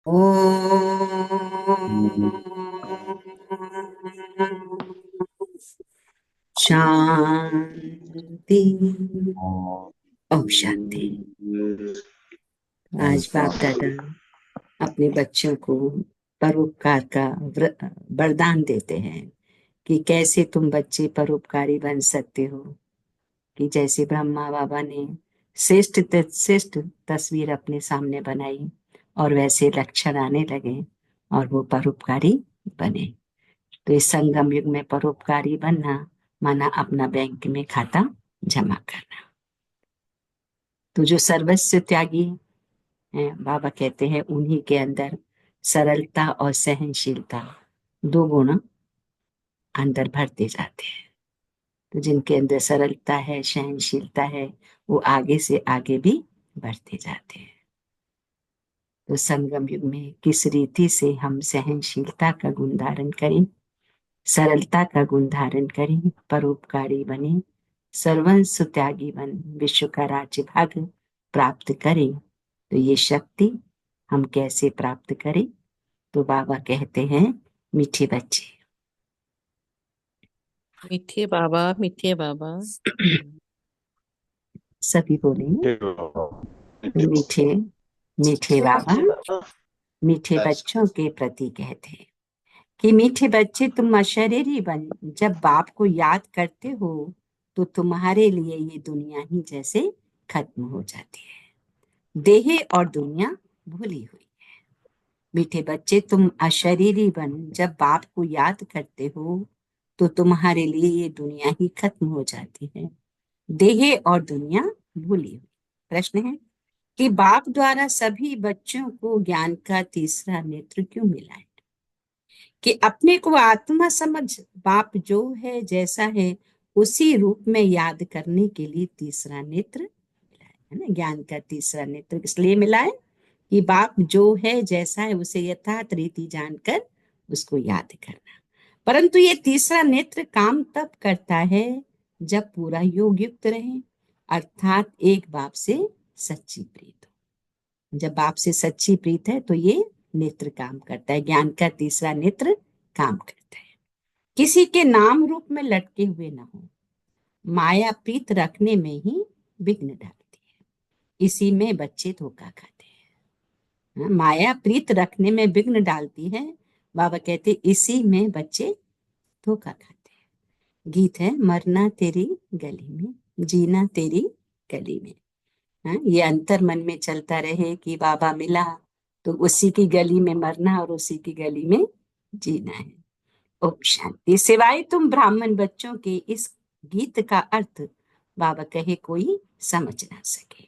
शांति। ओम शांति। आज बाप दादा अपने बच्चों को परोपकार का वरदान देते हैं कि कैसे तुम बच्चे परोपकारी बन सकते हो। कि जैसे ब्रह्मा बाबा ने श्रेष्ठ तस्वीर अपने सामने बनाई और वैसे लक्षण आने लगे और वो परोपकारी बने। तो इस संगम युग में परोपकारी बनना माना अपना बैंक में खाता जमा करना। तो जो सर्वस्व त्यागी हैं, बाबा कहते हैं उन्हीं के अंदर सरलता और सहनशीलता दो गुण अंदर भरते जाते हैं। तो जिनके अंदर सरलता है, सहनशीलता है, वो आगे से आगे भी बढ़ते जाते हैं। तो संगम युग में किस रीति से हम सहनशीलता का गुण धारण करें, सरलता का गुण धारण करें, परोपकारी बने, सर्वंस त्यागी बन विश्व का राज्य भाग प्राप्त करें। तो ये शक्ति हम कैसे प्राप्त करें? तो बाबा कहते हैं मीठे बच्चे, मीठे बाबा, मीठे बाबा। सभी बोलेंगे। तो मीठे मीठे बाबा मीठे बच्चों के प्रति कहते हैं कि मीठे बच्चे तुम अशरीरी बन जब बाप को याद करते हो तो तुम्हारे लिए ये दुनिया ही जैसे खत्म हो जाती है। देह और दुनिया भूली हुई। मीठे बच्चे तुम अशरीरी बन जब बाप को याद करते हो तो तुम्हारे लिए ये दुनिया ही खत्म हो जाती है। देह और दुनिया भूली हुई। प्रश्न है कि बाप द्वारा सभी बच्चों को ज्ञान का तीसरा नेत्र क्यों मिला है? कि अपने को आत्मा समझ बाप जो है जैसा है उसी रूप में याद करने के लिए तीसरा नेत्र मिला है ना। ज्ञान का तीसरा नेत्र इसलिए मिला है कि बाप जो है जैसा है उसे यथार्थ रीति जानकर उसको याद करना। परंतु ये तीसरा नेत्र काम तब करता है जब पूरा योग युक्त रहे, अर्थात एक बाप से सच्ची प्रीत हो। जब बाप से सच्ची प्रीत है तो ये नेत्र काम करता है, ज्ञान का तीसरा नेत्र काम करता है। किसी के नाम रूप में लटके हुए ना हो, माया प्रीत रखने में ही विघ्न डालती है। इसी में बच्चे धोखा खाते हैं। माया प्रीत रखने में विघ्न डालती है। बाबा कहते इसी में बच्चे धोखा खाते हैं। गीत है मरना तेरी गली में, जीना तेरी गली में। ये अंतर मन में चलता रहे कि बाबा मिला तो उसी की गली में मरना और उसी की गली में जीना है। ओम शांति। सिवाय तुम ब्राह्मण बच्चों के इस गीत का अर्थ बाबा कहे कोई समझ ना सके।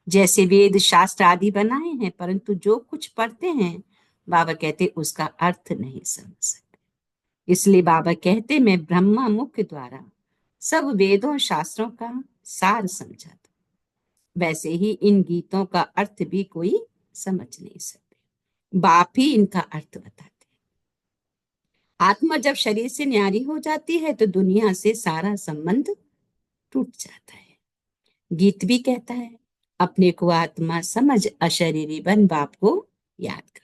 जैसे वेद शास्त्र आदि बनाए हैं परंतु जो कुछ पढ़ते हैं बाबा कहते उसका अर्थ नहीं समझ सकते। इसलिए बाबा कहते मैं ब्रह्मा मुख द्वारा सब वेदों शास्त्रों का सार समझा था, वैसे ही इन गीतों का अर्थ भी कोई समझ नहीं सकते। बाप ही इनका अर्थ बताते। आत्मा जब शरीर से न्यारी हो जाती है तो दुनिया से सारा संबंध टूट जाता है। गीत भी कहता है अपने को आत्मा समझ अशरीरी बन बाप को याद कर।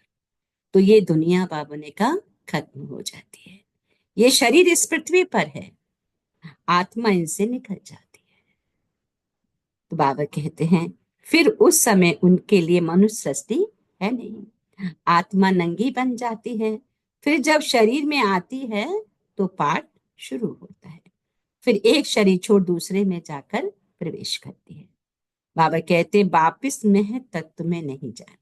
तो ये दुनिया बाबने का खत्म हो जाती है। ये शरीर इस पृथ्वी पर है, आत्मा इनसे निकल जाती है। तो बाबा कहते हैं फिर उस समय उनके लिए मनुष्य सृष्टि है नहीं, आत्मा नंगी बन जाती है। फिर जब शरीर में आती है तो पाठ शुरू होता है। फिर एक शरीर छोड़ दूसरे में जाकर प्रवेश करती है। बाबा कहते वापिस में तत्व में नहीं जाना है,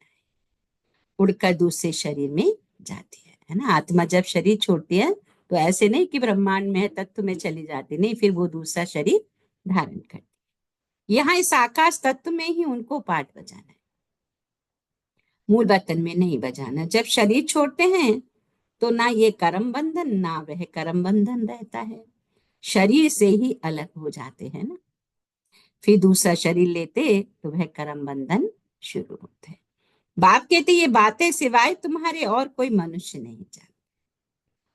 उड़कर दूसरे शरीर में जाती है ना। आत्मा जब शरीर छोड़ती है तो ऐसे नहीं कि ब्रह्मांड में तत्व में चली जाती, नहीं, फिर वो दूसरा शरीर धारण करती है। यहाँ इस आकाश तत्व में ही उनको पाठ बजाना है, मूल बर्तन में नहीं बजाना। जब शरीर छोड़ते हैं तो ना ये कर्म बंधन ना वह कर्म बंधन रहता है, शरीर से ही अलग हो जाते हैं ना। फिर दूसरा शरीर लेते तो वह कर्म बंधन शुरू होते हैं। बाप कहते ये बातें सिवाय तुम्हारे और कोई मनुष्य नहीं जानता।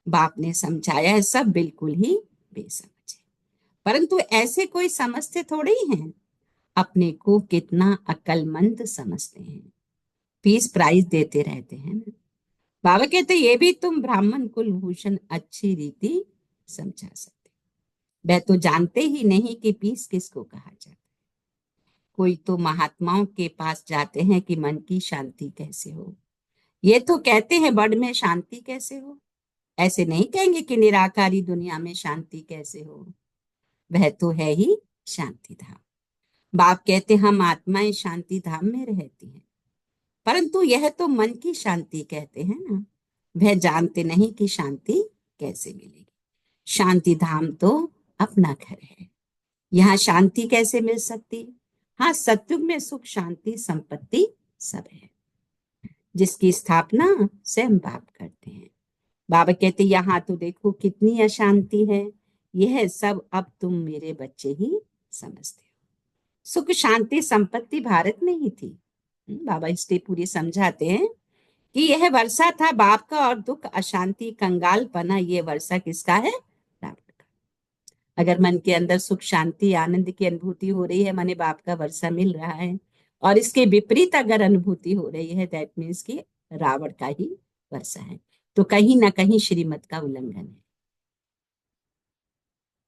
बाप ने समझाया है सब बिल्कुल ही बेसमझ है, परंतु ऐसे कोई समझते थोड़े ही हैं। अपने को कितना अक्लमंद समझते हैं। पीस प्राइज देते रहते हैं ना। बाबा कहते ये भी तुम ब्राह्मण कुलभूषण अच्छी रीति समझा सकते, वह तो जानते ही नहीं कि पीस किसको कहा जाता है। कोई तो महात्माओं के पास जाते हैं कि मन की शांति कैसे हो, ये तो कहते हैं बड़ में शांति कैसे हो, ऐसे नहीं कहेंगे कि निराकारी दुनिया में शांति कैसे हो, वह तो है ही शांति धाम। बाप कहते हम आत्माएं शांति धाम में रहती हैं, परंतु यह तो मन की शांति कहते हैं ना, वह जानते नहीं कि शांति कैसे मिलेगी। शांति धाम तो अपना घर है, यहाँ शांति कैसे मिल सकती। हाँ, सत्युग में सुख शांति संपत्ति सब है, जिसकी स्थापना स्वयं बाप करते हैं। बाबा कहते यहाँ तो देखो कितनी अशांति है, यह सब अब तुम मेरे बच्चे ही समझते हो। सुख शांति संपत्ति भारत में ही थी। बाबा इसलिए पूरी समझाते हैं कि यह वर्षा था बाप का, और दुख अशांति कंगालपना ये वर्षा किसका है, रावण का। अगर मन के अंदर सुख शांति आनंद की अनुभूति हो रही है, माने बाप का वर्षा मिल रहा है, और इसके विपरीत अगर अनुभूति हो रही है, दैट मीन्स कि रावण का ही वर्षा है, तो कहीं ना कहीं श्रीमत का उल्लंघन है।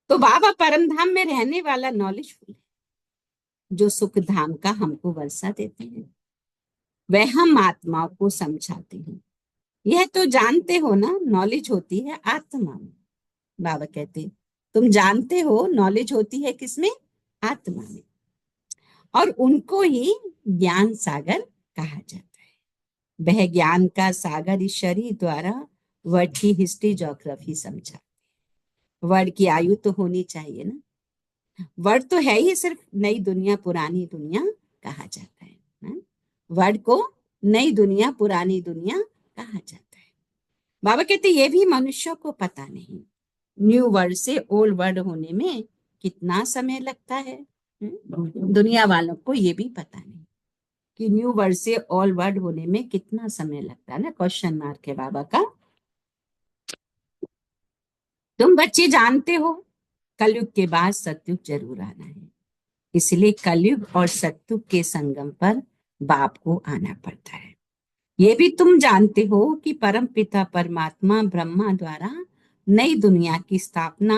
तो बाबा परम धाम में रहने वाला नॉलेजफुल है, जो सुख धाम का हमको वर्षा देते हैं, वह हम आत्माओं को समझाते हैं। यह तो जानते हो ना, नॉलेज होती है आत्मा में। बाबा कहते तुम जानते हो नॉलेज होती है किसमें, आत्मा में, और उनको ही ज्ञान सागर कहा जाता है। वह ज्ञान का सागर इस शरीर द्वारा वर्ड की हिस्ट्री ज्योग्राफी समझा। वर्ड की आयु तो होनी चाहिए ना, वर्ड तो है ही सिर्फ नई दुनिया पुरानी दुनिया कहा जाता है। वर्ड को नई दुनिया पुरानी दुनिया कहा जाता है। बाबा कहते ये भी मनुष्य को पता नहीं, न्यू वर्ड से ओल्ड वर्ड होने में कितना समय लगता है। दुनिया वालों को ये भी पता नहीं कि न्यू वर्ड से ओल्ड वर्ड होने में कितना समय लगता है ना, क्वेश्चन मार्क है बाबा का। तुम बच्चे जानते हो कलयुग के बाद सतयुग जरूर आना है, इसलिए कलयुग और सतयुग के संगम पर बाप को आना पड़ता है। ये भी तुम जानते हो कि परम पिता परमात्मा ब्रह्मा द्वारा नई दुनिया की स्थापना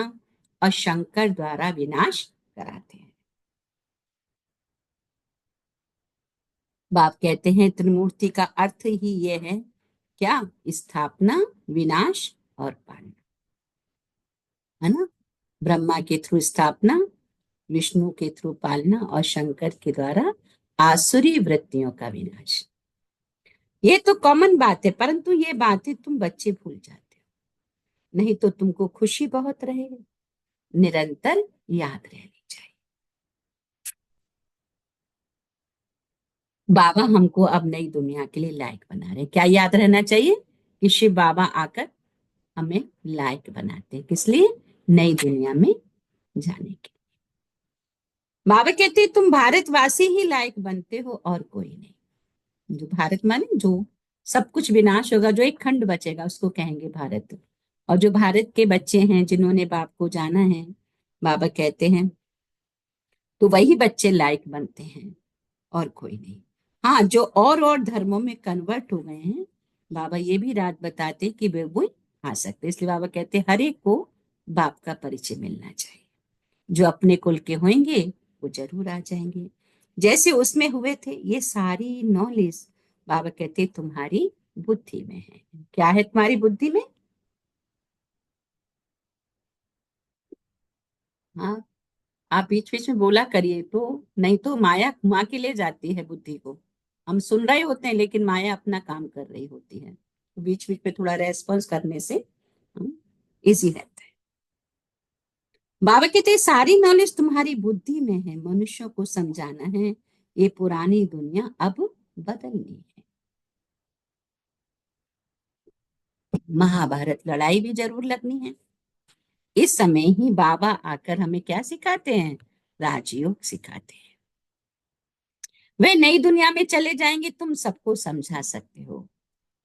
और शंकर द्वारा विनाश कराते हैं। बाप कहते हैं त्रिमूर्ति का अर्थ ही ये है, क्या, स्थापना विनाश और पालना, है ना। ब्रह्मा के थ्रू स्थापना, विष्णु के थ्रू पालना, और शंकर के द्वारा आसुरी वृत्तियों का विनाश। ये तो कॉमन बात है, परंतु ये बातें तुम बच्चे भूल जाते हो, नहीं तो तुमको खुशी बहुत रहेगी, निरंतर याद रहनी चाहिए। बाबा हमको अब नई दुनिया के लिए लायक बना रहे हैं। क्या याद रहना चाहिए कि शिव बाबा आकर हमें लायक बनाते हैं, किस लिए, नई दुनिया में जाने के। बाबा कहते हैं तुम भारतवासी ही लायक बनते हो और कोई नहीं। जो भारत माने जो सब कुछ विनाश होगा, जो एक खंड बचेगा उसको कहेंगे भारत। और जो भारत के बच्चे हैं जिन्होंने बाप को जाना है, बाबा कहते हैं तो वही बच्चे लायक बनते हैं और कोई नहीं। हाँ, जो और धर्मों में कन्वर्ट हो गए हैं, बाबा ये भी रात बताते कि वे वो आ सकते, इसलिए बाबा कहते हर एक को बाप का परिचय मिलना चाहिए। जो अपने कुल के होंगे वो जरूर आ जाएंगे, जैसे उसमें हुए थे। ये सारी नॉलेज बाबा कहते तुम्हारी बुद्धि में है। क्या है तुम्हारी बुद्धि में, हाँ, आप बीच बीच में बोला करिए, तो नहीं तो माया घुमा के ले जाती है बुद्धि को। हम सुन रहे होते हैं लेकिन माया अपना काम कर रही होती है, तो बीच बीच में थोड़ा रेस्पॉन्स करने से इजी रहता है। बाबा कहते हैं सारी नॉलेज तुम्हारी बुद्धि में है, मनुष्यों को समझाना है ये पुरानी दुनिया अब बदलनी है। महाभारत लड़ाई भी जरूर लगनी है। इस समय ही बाबा आकर हमें क्या सिखाते हैं, राजयोग सिखाते हैं। वे नई दुनिया में चले जाएंगे, तुम सबको समझा सकते हो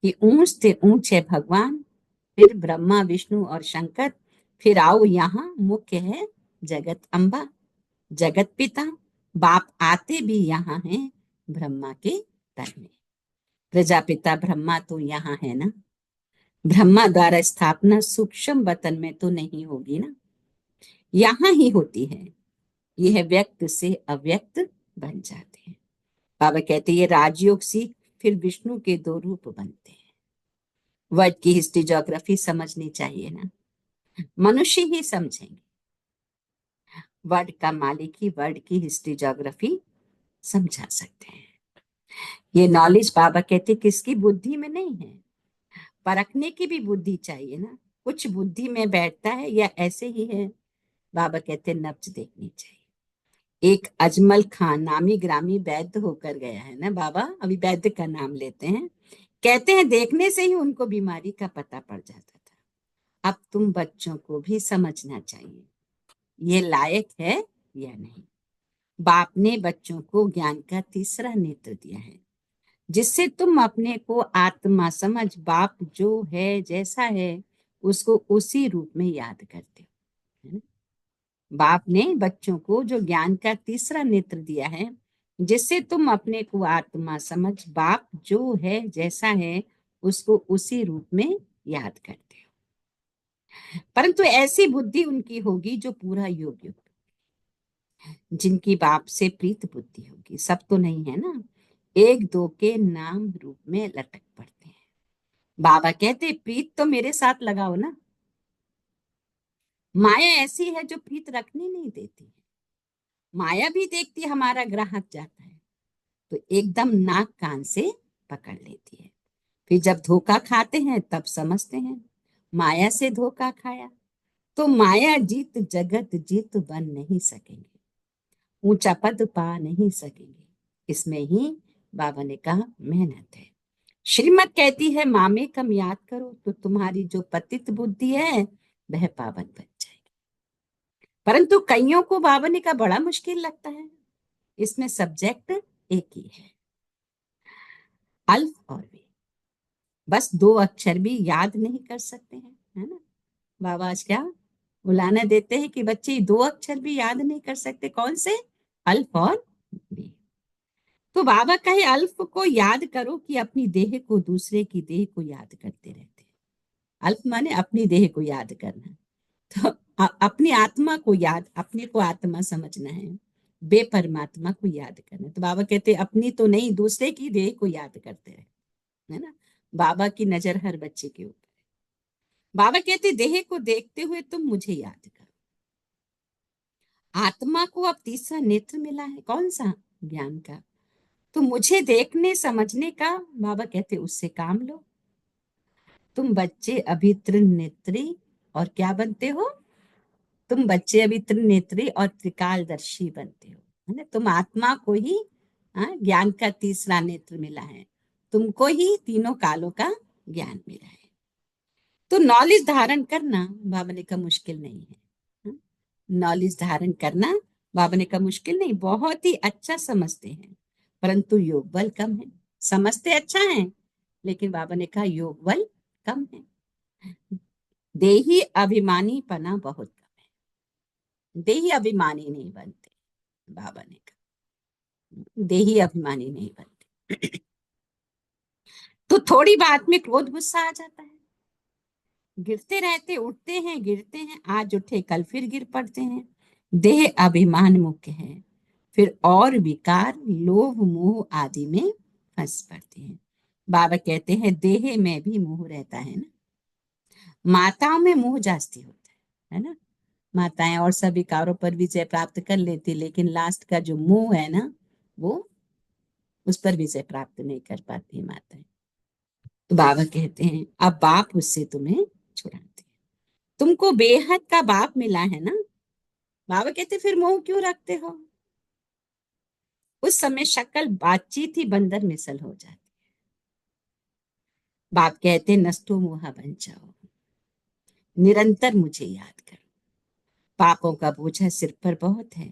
कि ऊंच से ऊंच है भगवान, फिर ब्रह्मा विष्णु और शंकर, फिर आओ यहाँ मुख्य है जगत अम्बा, जगत पिता। बाप आते भी यहाँ हैं ब्रह्मा के तन में। प्रजापिता ब्रह्मा तो यहाँ है ना, ब्रह्मा द्वारा स्थापना सूक्ष्म वतन में तो नहीं होगी ना, यहाँ ही होती है। यह व्यक्त से अव्यक्त बन जाते हैं। बाबा कहते ये राजयोग सीख फिर विष्णु के दो रूप बनते हैं। वर्ड की हिस्ट्री ज्योग्राफी समझनी चाहिए ना, मनुष्य ही समझेंगे। वर्ड का मालिक ही वर्ड की हिस्ट्री ज्योग्राफी समझा सकते हैं। ये नॉलेज बाबा कहते किसकी बुद्धि में नहीं है, परखने की भी बुद्धि चाहिए ना। कुछ बुद्धि में बैठता है या ऐसे ही है, बाबा कहते नब्ज देखनी चाहिए। एक अजमल खान नामी ग्रामी वैद्य होकर गया है ना बाबा, अभी वैद्य का नाम लेते हैं। कहते हैं देखने से ही उनको बीमारी का पता पड़ जाता था। अब तुम बच्चों को भी समझना चाहिए ये लायक है या नहीं। बाप ने बच्चों को ज्ञान का तीसरा नेत्र दिया है, जिससे तुम अपने को आत्मा समझ बाप जो है जैसा है उसको उसी रूप में याद करते हो, है ना? बाप ने बच्चों को जो ज्ञान का तीसरा नेत्र दिया है, जिससे तुम अपने को आत्मा समझ बाप जो है जैसा है उसको उसी रूप में याद करते हो। परंतु ऐसी बुद्धि उनकी होगी जो पूरा योग्य, जिनकी बाप से प्रीत बुद्धि होगी। सब तो नहीं है ना, एक दो के नाम रूप में लटक पड़ते हैं। बाबा कहते प्रीत तो मेरे साथ लगाओ ना। माया ऐसी है जो प्रीत रखने नहीं देती है। माया भी देखती हमारा ग्राहक जाता है तो एकदम नाक कान से पकड़ लेती है। फिर जब धोखा खाते हैं तब समझते हैं माया से धोखा खाया। तो माया जीत जगत जीत बन नहीं सकेंगे, ऊंचा पद पा नहीं सकेंगे। इसमें ही बाबा ने कहा मेहनत है। श्रीमत कहती है मामे कम याद करो तो तुम्हारी जो पतित बुद्धि है वह पावन बन जाएगी। परंतु कईयों को बाबा ने कहा बड़ा मुश्किल लगता है। इसमें सब्जेक्ट एक ही है, अल्फ और वे। बस दो अक्षर भी याद नहीं कर सकते हैं, है ना। बाबा आज क्या बुलाना देते हैं कि बच्चे दो अक्षर भी याद नहीं कर सकते। कौन से? अल्फ और वे। तो बाबा कहे अल्फ को याद करो कि अपनी देह को दूसरे की देह को याद करते रहते हैं। अल्प माने अपनी देह को याद करना। तो अपनी आत्मा को याद, अपने को आत्मा समझना है, बेपरमात्मा को याद करना। तो बाबा कहते अपनी तो नहीं दूसरे की देह को याद करते रहे, है ना। बाबा की नजर हर बच्चे के ऊपर है। बाबा कहते देह को देखते हुए तुम मुझे याद करो। आत्मा को अब तीसरा नेत्र मिला है, कौन सा? ज्ञान का। तो मुझे देखने समझने का बाबा कहते उससे काम लो। तुम बच्चे अभी त्रिनेत्री और क्या बनते हो? तुम बच्चे अभी त्रिनेत्री और त्रिकालदर्शी बनते हो, है ना। तुम आत्मा को ही ज्ञान का तीसरा नेत्र मिला है, तुमको ही तीनों कालों का ज्ञान मिला है। तो नॉलेज धारण करना बाबा ने कहा मुश्किल नहीं है। नॉलेज धारण करना बाबा ने कहा मुश्किल नहीं, बहुत ही अच्छा समझते हैं, परंतु योग बल कम है। समझते अच्छा है लेकिन बाबा ने कहा योग बल कम है। देही अभिमानी पना बहुत कम है। देही अभिमानी नहीं बनते, बाबा ने कहा देही अभिमानी नहीं बनते। तो थोड़ी बात में क्रोध गुस्सा आ जाता है। गिरते रहते, उठते हैं गिरते हैं, आज उठे कल फिर गिर पड़ते हैं। देह अभिमान मुख्य है, फिर और विकार लोभ मोह आदि में फंस पड़ते हैं। बाबा कहते हैं देह में भी मोह रहता है ना। माताओं में मोह जास्ती होता है ना। माताएं और सभी कारों पर विजय प्राप्त कर लेती, लेकिन लास्ट का जो मोह है ना, वो उस पर विजय प्राप्त नहीं कर पाती माताएं। तो बाबा कहते हैं अब बाप उससे तुम्हें छुड़ाते हैं। तुमको बेहद का बाप मिला है ना। बाबा कहते फिर मोह क्यों रखते हो? उस समय शक्ल बातचीत ही बंदर मिसल हो जाती। बाप कहते नष्टो मोहा बन जाओ, निरंतर मुझे याद करो। पापों का बोझा सिर पर बहुत है,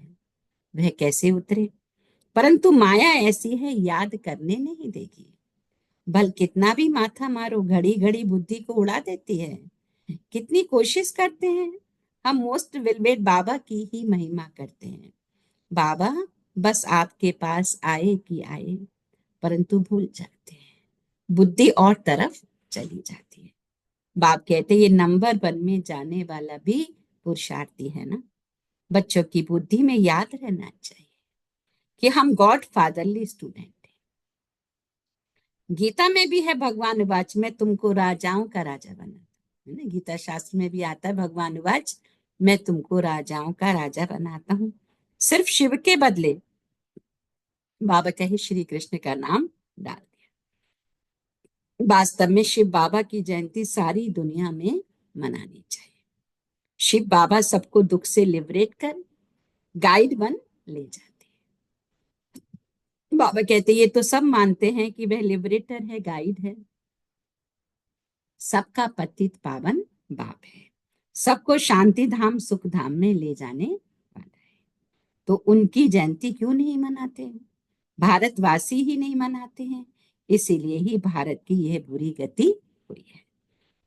वह कैसे उतरे? परंतु माया ऐसी है याद करने नहीं देगी। भल कितना भी माथा मारो घड़ी घड़ी बुद्धि को उड़ा देती है। कितनी कोशिश करते हैं हम मोस्ट वेलवेट बाबा की ही महिमा करते हैं। बाबा बस आपके पास आए कि आए, परंतु भूल जाते हैं। बुद्धि और तरफ चली जाती है। बाप कहते ये नंबर 1 में जाने वाला भी पुरुषार्थी है ना। बच्चों की बुद्धि में याद रहना चाहिए कि हम गॉड फादरली स्टूडेंट हैं। गीता में भी है भगवान वाच, मैं तुमको राजाओं का राजा बनाता है ना। गीता शास्त्र में भी आता है भगवान वाच, मैं तुमको राजाओं का राजा बनाता हूँ। सिर्फ शिव के बदले बाबा कहे श्री कृष्ण का नाम डाल दिया। वास्तव में शिव बाबा की जयंती सारी दुनिया में मनानी चाहिए। शिव बाबा सबको दुख से लिबरेट कर गाइड बन ले जाते हैं। बाबा कहते ये तो सब मानते हैं कि वह लिबरेटर है, गाइड है, सबका पतित पावन बाप है, सबको शांति धाम सुख धाम में ले जाने वाला है। तो उनकी जयंती क्यों नहीं मनाते हैं? भारतवासी ही नहीं मनाते हैं, इसीलिए ही भारत की यह बुरी गति हुई है।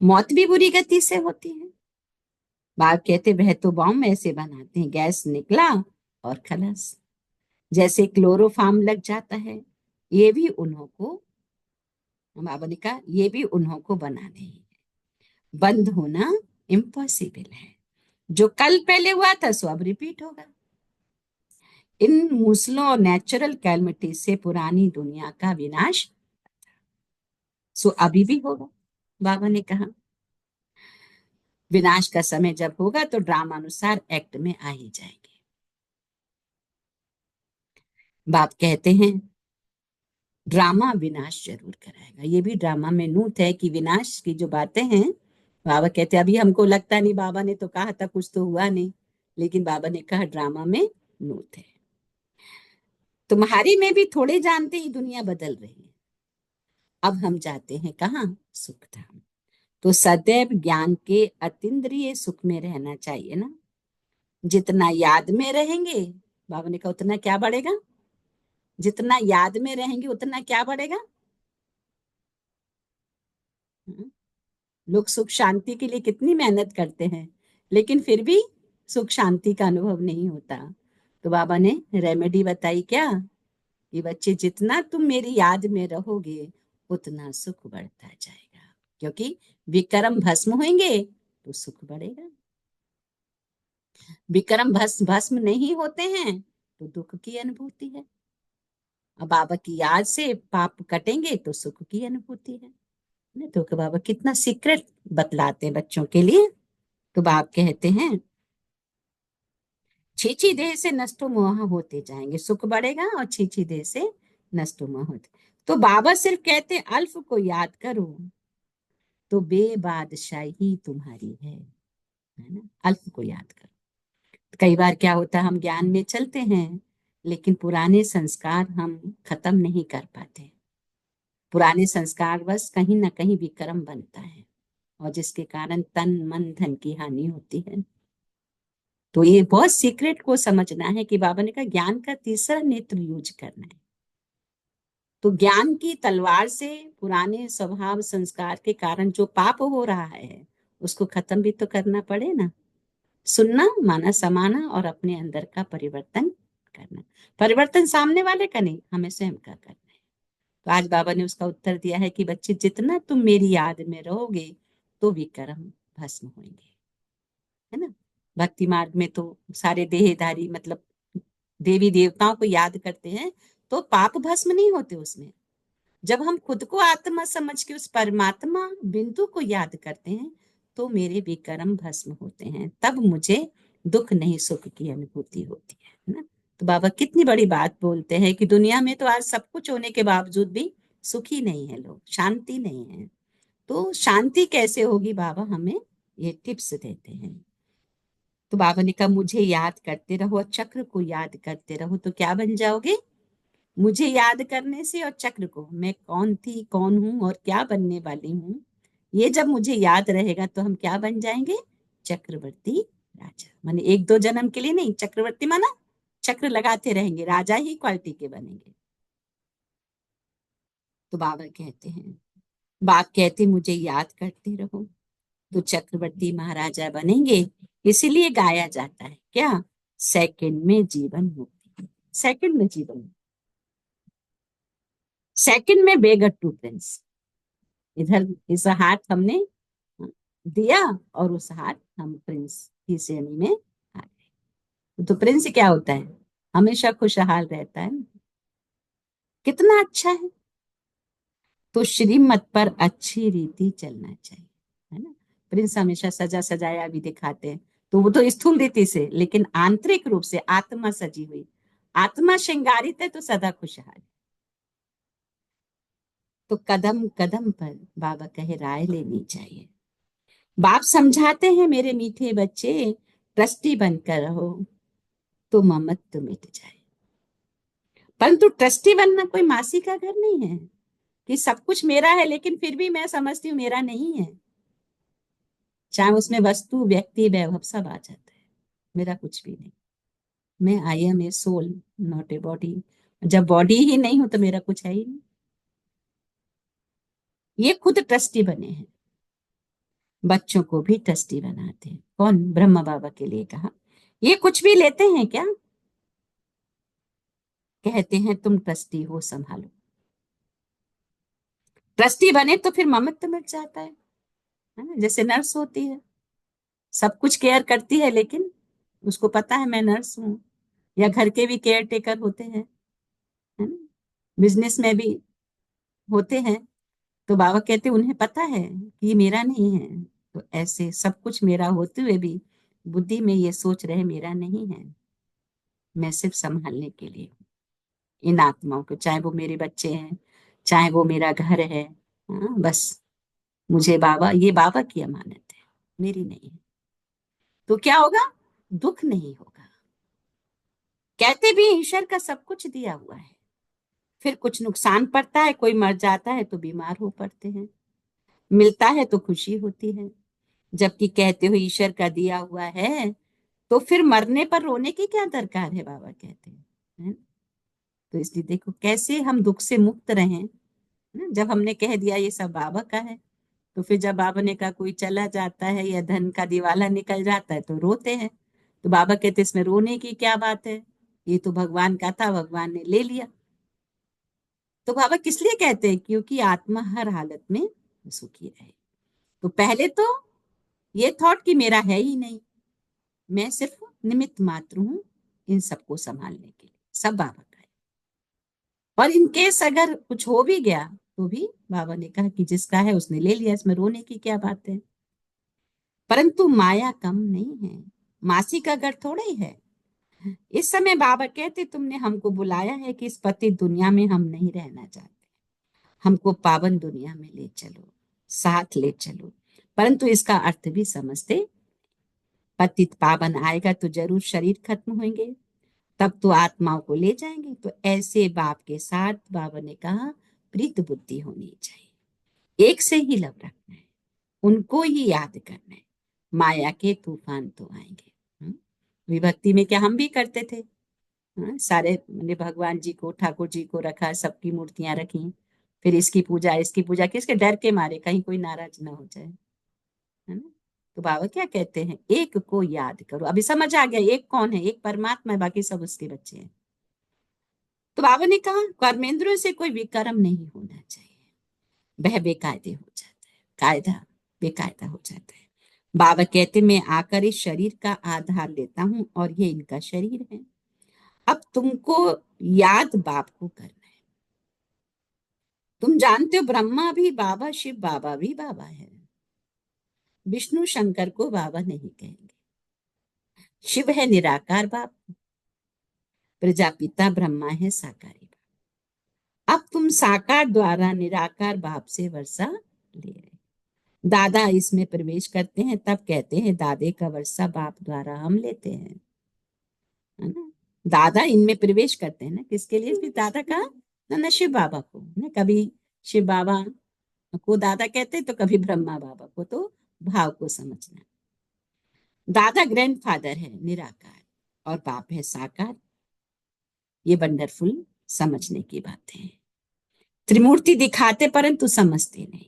मौत भी बुरी गति से होती है। बाप कहते वह तो बॉम्ब ऐसे बनाते हैं, गैस निकला और खलास। जैसे क्लोरोफार्म लग जाता है, ये भी उन्हों को, बाबा ने कहा ये भी उन्हों को बनाने ही है। बंद होना इम्पॉसिबल है। जो कल पहले हुआ था सो अब रिपीट होगा। इन मूसलों और नेचुरल कैलमिटी से पुरानी दुनिया का विनाश सो अभी भी होगा। बाबा ने कहा विनाश का समय जब होगा तो ड्रामा अनुसार एक्ट में आ ही जाएंगे। बाप कहते हैं ड्रामा विनाश जरूर कराएगा। ये भी ड्रामा में नूत है कि विनाश की जो बातें हैं, बाबा कहते अभी हमको लगता नहीं, बाबा ने तो कहा था कुछ तो हुआ नहीं, लेकिन बाबा ने कहा ड्रामा में नूत है। तुम्हारी में भी थोड़े जानते ही दुनिया बदल रही है। अब हम जाते हैं कहाँ? सुख धाम। तो सदैव ज्ञान के अतीन्द्रिय सुख में रहना चाहिए ना। जितना याद में रहेंगे, बाबा ने कहा उतना क्या बढ़ेगा? जितना याद में रहेंगे उतना क्या बढ़ेगा? लोग सुख शांति के लिए कितनी मेहनत करते हैं, लेकिन फिर भी सुख शांति का अनुभव नहीं होता। तो बाबा ने रेमेडी बताई क्या कि बच्चे जितना तुम मेरी याद में रहोगे उतना सुख बढ़ता जाएगा, क्योंकि विक्रम भस्म होंगे तो सुख बढ़ेगा। विक्रम भस्म भस्म नहीं होते हैं तो दुख की अनुभूति है। अब बाबा की याद से पाप कटेंगे तो सुख की अनुभूति है। नहीं तो बाबा कितना सीक्रेट बतलाते हैं बच्चों के लिए। तो बाप कहते हैं छीछी देह से नष्टो मोह होते जाएंगे, सुख बढ़ेगा और छीछी देह से नष्टो मोह होते। तो बाबा सिर्फ कहते अल्फ को याद करो तो बेबादशाही तुम्हारी है ना। अल्फ को याद करो। कई बार क्या होता है हम ज्ञान में चलते हैं लेकिन पुराने संस्कार हम खत्म नहीं कर पाते। पुराने संस्कार बस कहीं ना कहीं विक्रम बनता है और जिसके कारण तन मन धन की हानि होती है। तो ये बहुत सीक्रेट को समझना है कि बाबा ने कहा ज्ञान का तीसरा नेत्र यूज करना है। तो ज्ञान की तलवार से पुराने स्वभाव संस्कार के कारण जो पाप हो रहा है उसको खत्म भी तो करना पड़े ना। सुनना माना समाना और अपने अंदर का परिवर्तन करना। परिवर्तन सामने वाले का नहीं, हमें स्वयं का करना है। तो आज बाबा ने उसका उत्तर दिया है कि बच्चे जितना तुम मेरी याद में रहोगे तो विक्रम भस्म होंगे, है ना। भक्ति मार्ग में तो सारे देहधारी मतलब देवी देवताओं को याद करते हैं तो पाप भस्म नहीं होते उसमें। जब हम खुद को आत्मा समझ के उस परमात्मा बिंदु को याद करते हैं तो मेरे विक्रम भस्म होते हैं, तब मुझे दुख नहीं सुख की अनुभूति होती है ना। तो बाबा कितनी बड़ी बात बोलते हैं कि दुनिया में तो आज सब कुछ होने के बावजूद भी सुखी नहीं है लोग, शांति नहीं है। तो शांति कैसे होगी? बाबा हमें ये टिप्स देते हैं। तो बाबा ने कहा मुझे याद करते रहो और चक्र को याद करते रहो तो क्या बन जाओगे? मुझे याद करने से और चक्र को, मैं कौन थी कौन हूं और क्या बनने वाली हूं, ये जब मुझे याद रहेगा तो हम क्या बन जाएंगे? चक्रवर्ती राजा। माने एक दो जन्म के लिए नहीं, चक्रवर्ती माना चक्र लगाते रहेंगे, राजा ही क्वालिटी के बनेंगे। तो बाबा कहते हैं, बाप कहते मुझे याद करते रहो तो चक्रवर्ती महाराजा बनेंगे। इसीलिए गाया जाता है क्या? सेकंड में जीवन मुक्ति। सेकंड में जीवन, सेकंड में बेगर टू प्रिंस। इधर इस हाथ हमने दिया और उस हाथ हम प्रिंस की श्रेणी में आ गए। तो प्रिंस क्या होता है? हमेशा खुशहाल रहता है ना। कितना अच्छा है। तो श्रीमत पर अच्छी रीति चलना चाहिए, है ना। प्रिंस हमेशा सजा सजाया भी दिखाते हैं, तो वो तो स्थूल रीति से, लेकिन आंतरिक रूप से आत्मा सजी हुई, आत्मा श्रृंगारित है तो सदा खुशहाल। तो कदम कदम पर बाबा कहे राय लेनी चाहिए। बाप समझाते हैं मेरे मीठे बच्चे, ट्रस्टी बनकर रहो तो ममत्व मिट जाए। परंतु ट्रस्टी बनना कोई मासी का घर नहीं है कि सब कुछ मेरा है लेकिन फिर भी मैं समझती हूँ मेरा नहीं है। चाहे उसमें वस्तु, व्यक्ति, वैभव सब आ जाता है, मेरा कुछ भी नहीं। मैं I am a soul, not a body. जब बॉडी ही नहीं हो तो मेरा कुछ है ही नहीं। ये खुद ट्रस्टी बने हैं, बच्चों को भी ट्रस्टी बनाते हैं। कौन? ब्रह्मा बाबा के लिए कहा। ये कुछ भी लेते हैं क्या? कहते हैं तुम ट्रस्टी हो, संभालो। ट्रस्टी बने तो फिर ममत्व मिट जाता है ना। जैसे नर्स होती है, सब कुछ केयर करती है, लेकिन उसको पता है मैं नर्स हूँ। या घर के भी केयर टेकर होते हैं, है ना। बिजनेस में भी होते हैं। तो बाबा कहते उन्हें पता है कि ये मेरा नहीं है। तो ऐसे सब कुछ मेरा होते हुए भी बुद्धि में ये सोच रहे मेरा नहीं है, मैं सिर्फ संभालने के लिए हूँ इन आत्माओं को, चाहे वो मेरे बच्चे हैं, चाहे वो मेरा घर है। हाँ, बस मुझे बाबा, ये बाबा की अमानत है, मेरी नहीं है। तो क्या होगा? दुख नहीं होगा। कहते भी ईश्वर का सब कुछ दिया हुआ है, फिर कुछ नुकसान पड़ता है, कोई मर जाता है तो बीमार हो पड़ते हैं, मिलता है तो खुशी होती है। जबकि कहते हो ईश्वर का दिया हुआ है, तो फिर मरने पर रोने की क्या दरकार है, बाबा कहते हैं, है ना? तो इसलिए देखो कैसे हम दुख से मुक्त रहें ना। जब हमने कह दिया ये सब बाबा का है, तो फिर जब बाबा ने कहा कोई चला जाता है या धन का दिवाला निकल जाता है तो रोते हैं। तो बाबा कहते इसमें रोने की क्या बात है, ये तो भगवान का था, भगवान ने ले लिया। तो बाबा किस लिए कहते हैं? क्योंकि आत्मा हर हालत में सुखी रहे। तो पहले तो ये थॉट कि मेरा है ही नहीं, मैं सिर्फ निमित्त मात्र हूं इन सबको संभालने के लिए, सब बाबा का है। और इन केस अगर कुछ हो भी गया तो भी बाबा ने कहा कि जिसका है उसने ले लिया, इसमें रोने की क्या बात है। परंतु माया कम नहीं है, मासी का घर थोड़ा ही है। इस समय बाबा कहते तुमने हमको बुलाया है कि इस पतित दुनिया में हम नहीं रहना चाहते, हमको पावन दुनिया में ले चलो, साथ ले चलो। परंतु इसका अर्थ भी समझते, पतित पावन आएगा तो जरूर शरीर खत्म होंगे, तब तो आत्माओं को ले जाएंगे। तो ऐसे बाप के साथ बाबा ने कहा प्रीत बुद्धि होनी चाहिए, एक से ही लव रखना है, उनको ही याद करना है। माया के तूफान तो आएंगे। हम्म? विभक्ति में क्या हम भी करते थे? हाँ, सारे मैंने भगवान जी को, ठाकुर जी को रखा, सबकी मूर्तियां रखी, फिर इसकी पूजा किसके डर के मारे कहीं कोई नाराज ना हो जाए, है ना। तो बाबा क्या कहते हैं? एक को याद करो। अभी समझ आ गया एक कौन है? एक परमात्मा है, बाकी सब उसके बच्चे हैं। तो बाबा ने कहा कर्मेंद्रियों से कोई विकर्म नहीं होना चाहिए, वह बेकायदे हो जाता है, कायदा बेकायदा हो जाता है। बाबा कहते मैं आकर इस शरीर का आधार लेता हूं और ये इनका शरीर है। अब तुमको याद बाप को करना है। तुम जानते हो ब्रह्मा भी बाबा, शिव बाबा भी बाबा है। विष्णु शंकर को बाबा नहीं कहेंगे। शिव है निराकार बाप, प्रजापिता ब्रह्मा है साकारी बाप। अब तुम साकार द्वारा निराकार बाप से वर्षा ले रहे। दादा इसमें प्रवेश करते हैं, तब कहते हैं दादे का वर्षा बाप द्वारा हम लेते हैं, है ना। दादा इनमें प्रवेश करते हैं ना, किसके लिए भी दादा का ना शिव बाबा को ना, कभी शिव बाबा को दादा कहते हैं तो कभी ब्रह्मा बाबा को। तो भाव को समझना, दादा ग्रैंडफादर है निराकार और बाप है साकार। ये वंडरफुल समझने की बातें हैं। त्रिमूर्ति दिखाते परंतु समझते नहीं,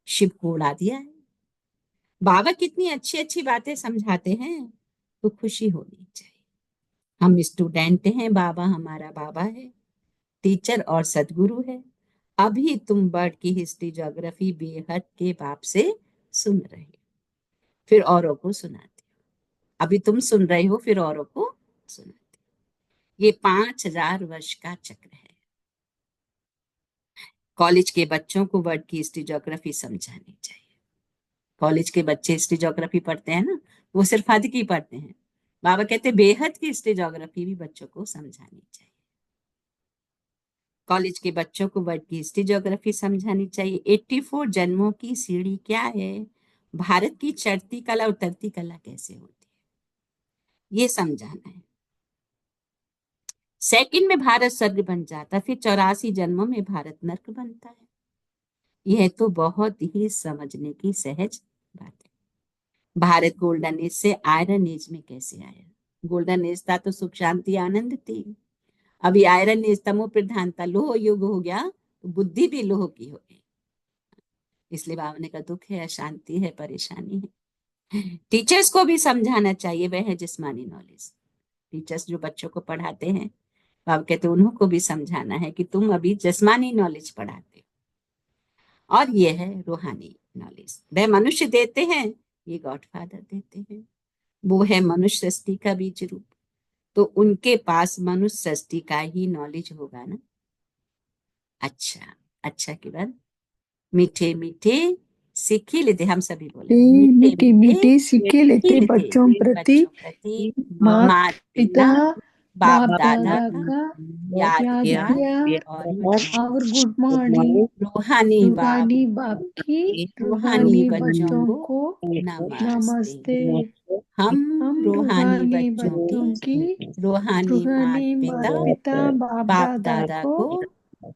शिव को उड़ा दिया है। बाबा कितनी अच्छी अच्छी बातें समझाते हैं, तो खुशी होनी चाहिए। हम स्टूडेंट हैं, बाबा हमारा बाबा है, टीचर और सदगुरु है। अभी तुम बर्ड की हिस्ट्री ज्योग्राफी बेहद के बाप से सुन रहे हो, फिर औरों को सुनाते हो। अभी तुम सुन रहे हो, फिर औरों को सुनाते हो। ये 5,000 वर्ष का चक्र है। कॉलेज के बच्चों को वर्ल्ड की हिस्ट्री ज्योग्राफी समझानी चाहिए। कॉलेज के बच्चे हिस्ट्री ज्योग्राफी पढ़ते हैं ना, वो सिर्फ हद की पढ़ते हैं। बाबा कहते हैं बेहद की हिस्ट्री ज्योग्राफी भी बच्चों को समझानी चाहिए। कॉलेज के बच्चों को वर्ल्ड की हिस्ट्री ज्योग्राफी समझानी चाहिए। 84 जन्मों की सीढ़ी क्या है, भारत की चढ़ती कला उतरती कला कैसे होती है, ये समझाना है। सेकंड में भारत स्वर्ग बन जाता, फिर 84 जन्मों में भारत नर्क बनता है। यह तो बहुत ही समझने की सहज बात है। भारत गोल्डन एज से आयरन एज में कैसे आया। गोल्डन एज था तो सुख शांति आनंद थी। अभी आयरन एज तमो प्रधान था, लोह युग हो गया तो बुद्धि भी लोह की हो गई। इसलिए बाबा ने कहा दुख है, अशांति है, परेशानी है। टीचर्स को भी समझाना चाहिए, वह है जिस्मानी नॉलेज। टीचर्स जो बच्चों को पढ़ाते हैं, बाबा कहते हैं उन्हों को भी समझाना है कि तुम अभी जिस्मानी नॉलेज पढ़ाते हो और ये है रूहानी नॉलेज। वह मनुष्य देते हैं, ये गॉड फादर देते हैं। वो है मनुष्य सृष्टि का बीज रूप, तो उनके पास मनुष्य सृष्टि का ही नॉलेज होगा ना। अच्छा, अच्छा के बाद मीठे मीठे सीख ही लेते, हम सभी बोले मीठे मीठे मीठे मीठे सिक्के सीख ही लेते लेते बच्चों प्रति बच्चों प्रति माँ मात पिता पिता बाप बाप दादा दादा का का याद याद प्यार प्यार और गुड और मॉर्निंग। Good morning. रूहानी बाप रूहानी बाप को, की रूहानी रूहानी बच्चों बच्चों को को नमस्ते। नमस्ते। हम हम रूहानी रूहानी बच्चों बच्चों की की रूहानी मात रूहानी पिता माता पिता बाप बाप दादा दादा को को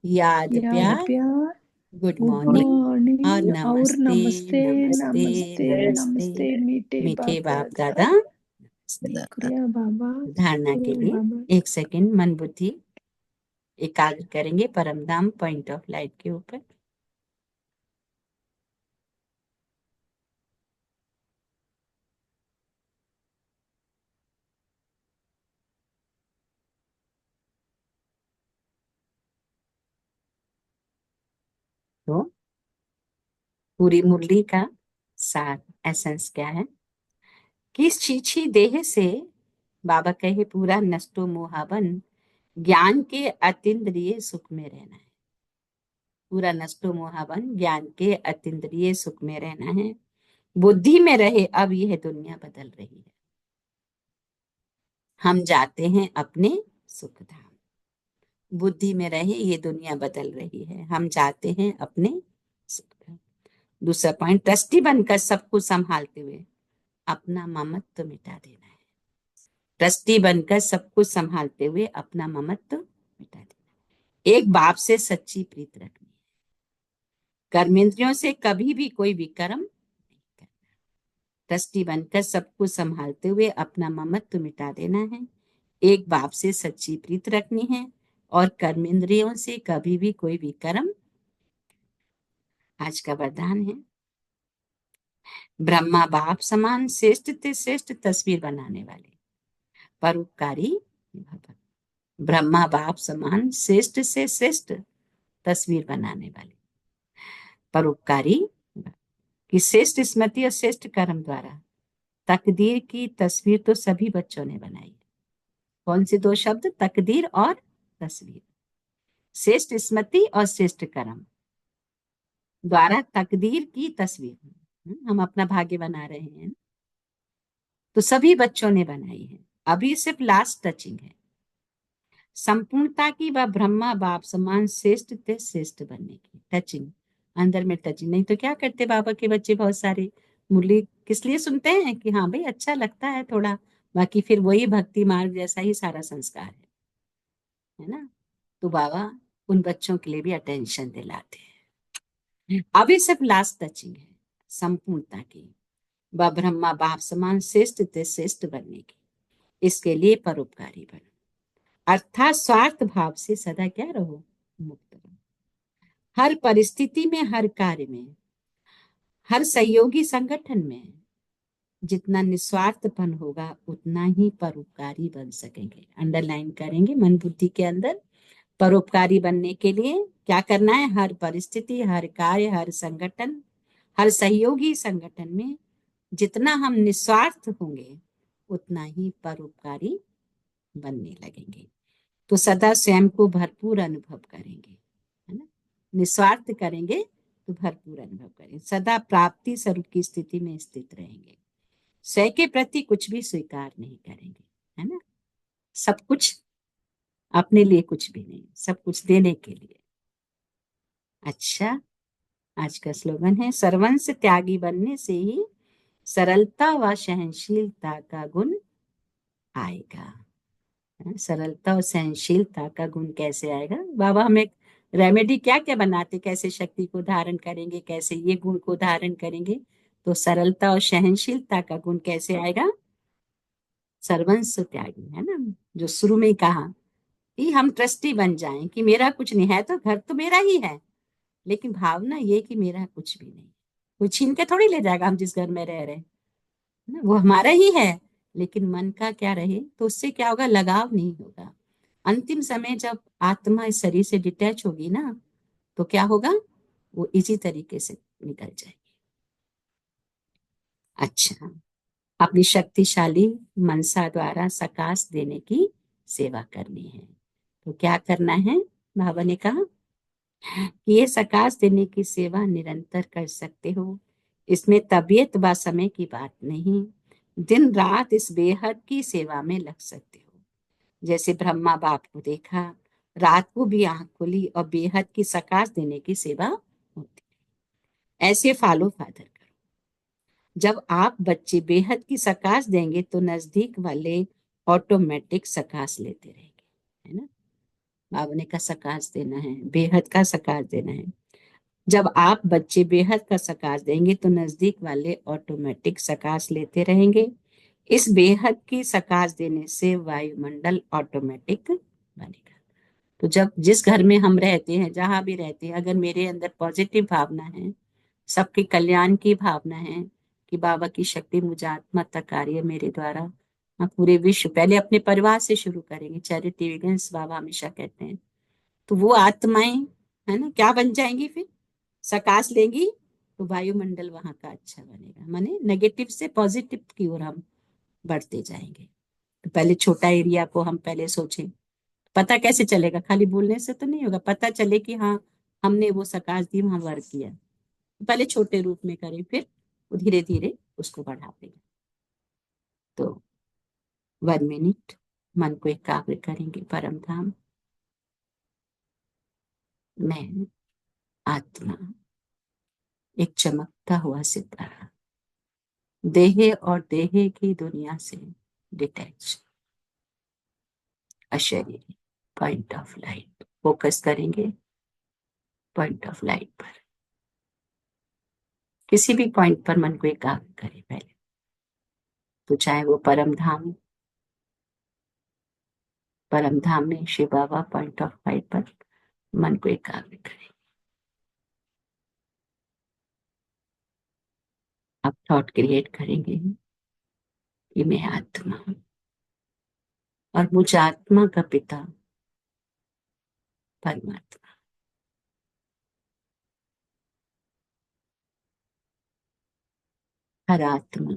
याद याद प्यार प्यार गुड गुड मॉर्निंग और मॉर्निंग और नमस्ते नमस्ते नमस्ते नमस्ते नमस्ते। नमस्ते मीठे मीठे बाप बाप दादा। दादा नमस्ते। शुक्रिया बाबा, धारणा के शुक्रिया लिए बाबा। 1 सेकंड मन बुद्धि एकाग्र करेंगे परमधाम पॉइंट ऑफ लाइट के ऊपर। तो पूरी मुरली का सार एसेंस क्या है कि इस छीछी देह से बाबा कहे पूरा नष्टो मोहावन ज्ञान के अतीन्द्रिय सुख में रहना है। पूरा नष्टो मोहावन ज्ञान के अतीन्द्रिय सुख में रहना है। बुद्धि में रहे, अब यह दुनिया बदल रही है। हम जाते हैं अपने सुख धाम। बुद्धि में रहे, ये दुनिया बदल रही है, हम जाते हैं अपने सुख धाम। दूसरा पॉइंट, ट्रस्टी बनकर सब कुछ संभालते हुए अपना ममत्व मिटा देना है। ट्रस्टी बनकर सब कुछ संभालते हुए अपना ममत्व मिटा देना। एक बाप से सच्ची प्रीत रखनी है। कर्मेंद्रियों से कभी भी कोई विकर्म नहीं करना। ट्रस्टी बनकर सब कुछ संभालते हुए अपना ममत्व मिटा देना है। एक बाप से सच्ची प्रीत रखनी है और कर्मेंद्रियों से कभी भी कोई विकर्म। आज का वरदान है, ब्रह्मा बाप समान श्रेष्ठ ते श्रेष्ठ तस्वीर बनाने वाले परोपकारी भव। ब्रह्मा बाप समान श्रेष्ठ से श्रेष्ठ तस्वीर बनाने वाले परोपकारी भव। कि श्रेष्ठ स्मृति और श्रेष्ठ कर्म द्वारा तकदीर की तस्वीर तो सभी बच्चों ने बनाई। कौन से दो शब्द, तकदीर और तस्वीर। श्रेष्ठ स्मृति और श्रेष्ठ कर्म द्वारा तकदीर की तस्वीर, हम अपना भाग्य बना रहे हैं, तो सभी बच्चों ने बनाई है। अभी सिर्फ लास्ट टचिंग है, संपूर्णता की व ब्रह्मा बाप समान श्रेष्ठ ते श्रेष्ठ बनने की टचिंग, अंदर में टचिंग। नहीं तो क्या करते बाबा के बच्चे बहुत सारे मुरली किस लिए सुनते हैं कि हाँ भाई अच्छा लगता है थोड़ा, बाकी फिर वही भक्ति मार्ग जैसा ही सारा संस्कार है ना। तो बाबा उन बच्चों के लिए भी अटेंशन दिलाते हैं। अभी सिर्फ लास्ट टचिंग है, संपूर्णता की व ब्रह्मा बाप समान श्रेष्ठ ते श्रेष्ठ बनने की। इसके लिए परोपकारी बनो, अर्थात स्वार्थ भाव से सदा क्या रहो, मुक्त रहो। हर परिस्थिति में, हर कार्य में, हर सहयोगी संगठन में जितना निस्वार्थपन होगा उतना ही परोपकारी बन सकेंगे। अंडरलाइन करेंगे मन बुद्धि के अंदर, परोपकारी बनने के लिए क्या करना है? हर परिस्थिति, हर कार्य, हर संगठन, हर सहयोगी संगठन में जितना हम निस्वार्थ होंगे उतना ही परोपकारी बनने लगेंगे। तो सदा स्वयं को भरपूर अनुभव करेंगे, है ना। निस्वार्थ करेंगे तो भरपूर अनुभव करेंगे, सदा प्राप्ति स्वरूप की स्थिति में स्थित रहेंगे, स्वयं के प्रति कुछ भी स्वीकार नहीं करेंगे, है ना। सब कुछ अपने लिए, कुछ भी नहीं, सब कुछ देने के लिए। अच्छा, आज का स्लोगन है, सर्वंस त्यागी बनने से ही सरलता व सहनशीलता का गुण आएगा। सरलता और सहनशीलता का गुण कैसे आएगा? बाबा हम एक रेमेडी क्या क्या बनाते, कैसे शक्ति को धारण करेंगे, कैसे ये गुण को धारण करेंगे। तो सरलता और सहनशीलता का गुण कैसे आएगा? सर्वंस त्यागी, है ना। जो शुरू में ही कहा कि हम ट्रस्टी बन जाएं कि मेरा कुछ नहीं है, तो घर तो मेरा ही है, लेकिन भावना ये कि मेरा कुछ भी नहीं, कोई छीन के थोड़ी ले जाएगा। हम जिस घर में रह रहे हैं ना, वो हमारा ही है, लेकिन मन का क्या रहे तो उससे क्या होगा? लगाव नहीं होगा। अंतिम समय जब आत्मा इस शरीर से डिटैच होगी ना, तो क्या होगा? वो इसी तरीके से निकल जाएगी। अच्छा, अपनी शक्तिशाली मनसा द्वारा सकाश देने की सेवा करनी है। तो क्या करना है? बाबा ने कहा कि ये सकाश देने की सेवा निरंतर कर सकते हो, इसमें तबीयत व समय की बात नहीं, दिन रात इस बेहद की सेवा में लग सकते हो। जैसे ब्रह्मा बाप को देखा, रात को भी आंख खोली और बेहद की सकाश देने की सेवा होती। ऐसे फॉलो फादर करो। जब आप बच्चे बेहद की सकाश देंगे तो नजदीक वाले ऑटोमेटिक सकाश लेते रहेंगे, है ना। बाबा ने का सकाश देना है, बेहद का सकाश देना है। जब आप बच्चे बेहद का सकाश देंगे तो नजदीक वाले ऑटोमेटिक सकाश लेते रहेंगे। इस बेहद की सकाश देने से वायुमंडल ऑटोमेटिक बनेगा। तो जब जिस घर में हम रहते हैं, जहां भी रहते हैं, अगर मेरे अंदर पॉजिटिव भावना है, सबके कल्याण की भावना है कि बाबा की शक्ति मुझे आत्मा तक कार्य मेरे द्वारा, हम पूरे विश्व, पहले अपने परिवार से शुरू करेंगे, चैरिटी विगन्स बाबा हमेशा कहते हैं। तो वो आत्माएं, है ना, क्या बन जाएंगी? फिर सकाश लेंगी तो वायुमंडल वहां का अच्छा बनेगा, माने नेगेटिव से पॉजिटिव की ओर हम बढ़ते जाएंगे। तो पहले छोटा एरिया को हम पहले सोचें। पता कैसे चलेगा? खाली बोलने से तो नहीं होगा। पता चले कि हाँ, हमने वो सकाश दी, वहां वर्क किया। पहले छोटे रूप में करें, फिर धीरे धीरे उसको बढ़ा देंगे। तो 1 मिनट मन को एकाग्र करेंगे। परम धाम मैं आत्मा, एक चमकता हुआ सितारा, देह और देह की दुनिया से डिटैच, अशरीरी, पॉइंट ऑफ लाइट। फोकस करेंगे पॉइंट ऑफ लाइट पर। किसी भी पॉइंट पर मन को एकाग्र करें पहले। तो चाहे वो परम धाम, परम धाम में शिव बाबा पॉइंट ऑफ लाइट पर मन को एकाग्र करें। अब थॉट क्रिएट करेंगे कि मैं आत्मा हूं और मुझ आत्मा का पिता परमात्मा। हर आत्मा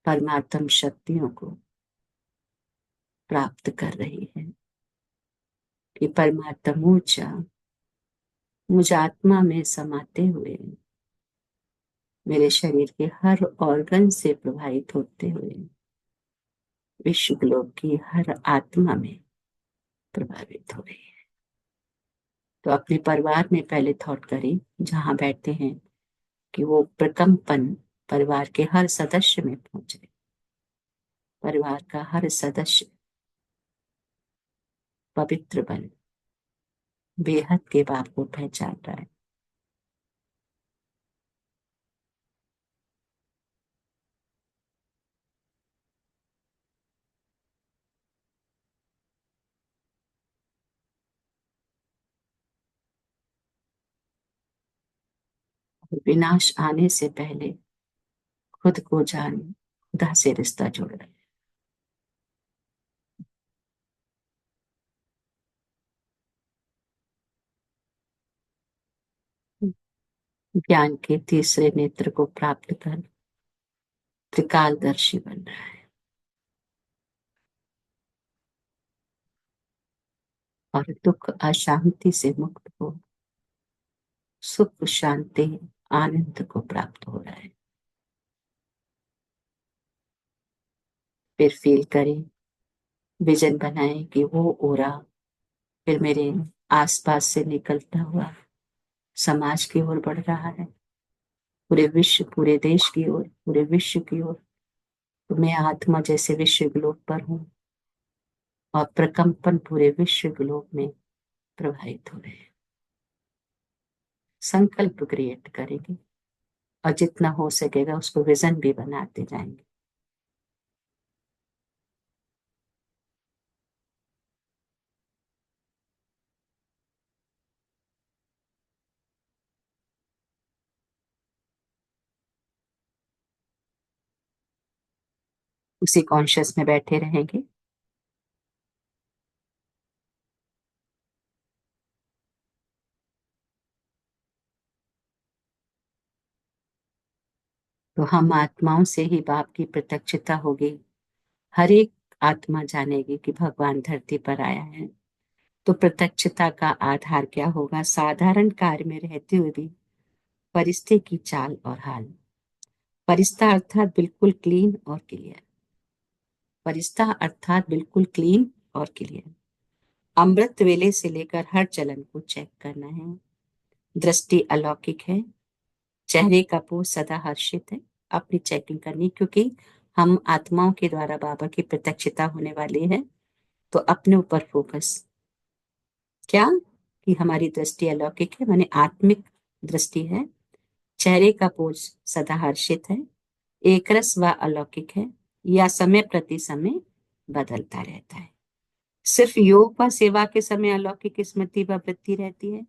परमात्म शक्तियों को प्राप्त कर रही है कि परमात्मा ऊंचा मुझ आत्मा में समाते हुए मेरे शरीर के हर ऑर्गन से प्रभावित होते हुए विश्व ग्लोब की हर आत्मा में प्रभावित हो रही है। तो अपने परिवार में पहले थॉट करें, जहां बैठते हैं, कि वो प्रकंपन परिवार के हर सदस्य में पहुंचे। परिवार का हर सदस्य पवित्र बन बेहद के बाप को पहचान रहा है। विनाश आने से पहले खुद को जान, खुदा से रिश्ता जोड़ रहे हैं। ज्ञान के तीसरे नेत्र को प्राप्त कर त्रिकालदर्शी बन रहा है और दुख अशांति से मुक्त हो सुख शांति आनंद को प्राप्त हो रहा है। फिर फील करें, विजन बनाएं कि वो ओरा फिर मेरे आसपास से निकलता हुआ समाज की ओर बढ़ रहा है, पूरे विश्व, पूरे देश की ओर, पूरे विश्व की ओर। तो मैं आत्मा जैसे विश्व ग्लोब पर हूँ और प्रकंपन पूरे विश्व ग्लोब में प्रवाहित हो रहे हैं। संकल्प क्रिएट करेंगे और जितना हो सकेगा उसको विजन भी बनाते जाएंगे। उसी कॉन्शियस में बैठे रहेंगे। तो हम आत्माओं से ही बाप की प्रत्यक्षता होगी। हर एक आत्मा जानेगी कि भगवान धरती पर आया है। तो प्रत्यक्षता का आधार क्या होगा? साधारण कार्य में रहते हुए भी परिस्थिति की चाल और हाल। परिस्था अर्थात बिल्कुल क्लीन और क्लियर। परिस्था अर्थात बिल्कुल क्लीन और क्लियर। अमृत वेले से लेकर हर चलन को चेक करना है। दृष्टि अलौकिक है, चेहरे का पोज सदा हर्षित है। अपनी चेकिंग करनी, क्योंकि हम आत्माओं के द्वारा बाबा की प्रत्यक्षता होने वाली है। तो अपने ऊपर फोकस, क्या कि हमारी दृष्टि अलौकिक है, माने आत्मिक दृष्टि है। चेहरे का पोज सदा हर्षित है, एकरस व अलौकिक है या समय प्रति समय बदलता रहता है। सिर्फ योग व सेवा के समय अलौकिक स्मृति व वृत्ति रहती है